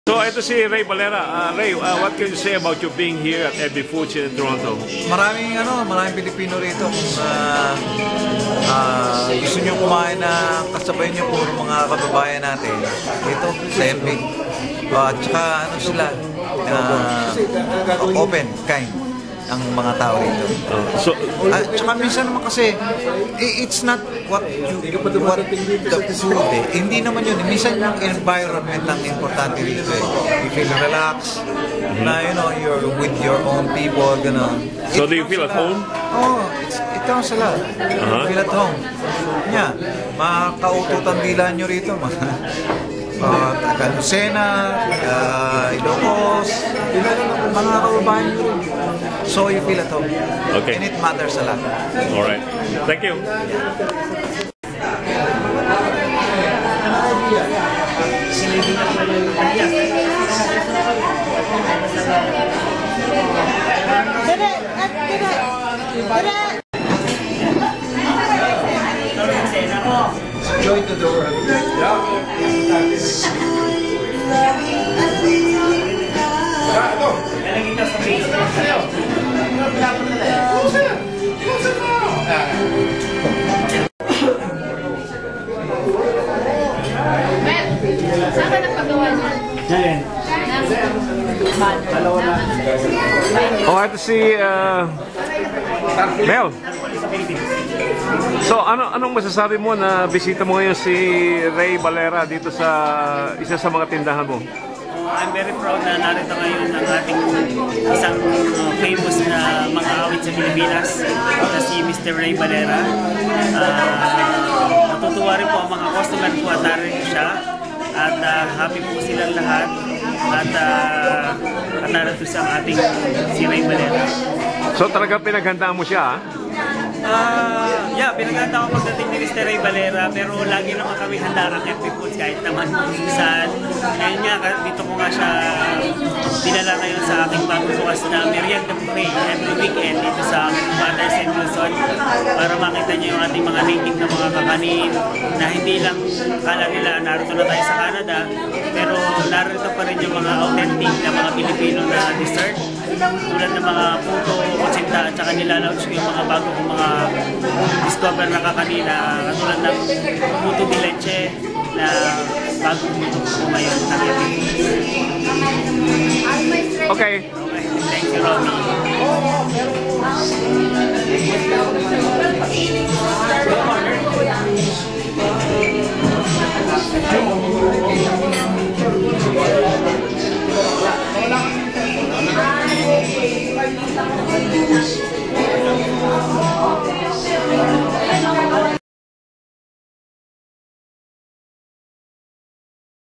So, ito si Ray Valera. Ray, what can you say about you being here at Ebi Foods in Toronto? Maraming Pilipino rito. Gusto nyo kumain na kasabay nyo puro mga kababayan natin. Dito, sa Ebi. Tsaka sila, open, kind ang mga tao rito. Tsaka minsan naman kasi, it's not what the food eh. Hindi naman yun. Minsan yung environment ang importante rito eh. You feel relaxed, na you're with your own people, gano'n. So do you feel at home? Oo, ito sila. Feel at home. Yeah, makakaututan dila nyo rito. Lucena, Ilocos, mga kababayan nyo rin. So you feel at home. Okay. And it matters a lot. Alright. Thank you. Join the door. Saan ka nagpagawa niya? Diyan. Ito si Mel. So, anong masasabi mo na bisita mo ngayon si Ray Valera dito sa isa sa mga tindahan mo? I'm very proud na narito ngayon ang ating isang famous na mga awit sa Pilipinas na si Mr. Ray Valera. Natutuwa rin po ang mga customer po at narito siya. At happy po silang lahat. At narito sa ating si Ray Valera. So talaga pinaghandaan mo siya, yeah, pinaganda ko pagdating ni Mr. Ray Valera, pero lagi naman kami handa ang Ebi Foods kahit naman saan. Ngayon nga, dito ko nga siya dinala ngayon sa aking pagbubukas na merienda buffet every weekend dito sa Butter St. Luzon para makita niyo yung ating mga native na mga kakanin na hindi lang kala nila narito na tayo sa Canada, pero narito pa rin yung mga authentic na mga Pilipino na dessert tulad ng mga puto, kutsinta, at saka nilalaunch ko yung mga bago kong mga discover na kakanina katulad ng puto de leche na bagong puto ko ngayon. Okay. Thank you, Romy. Thank you.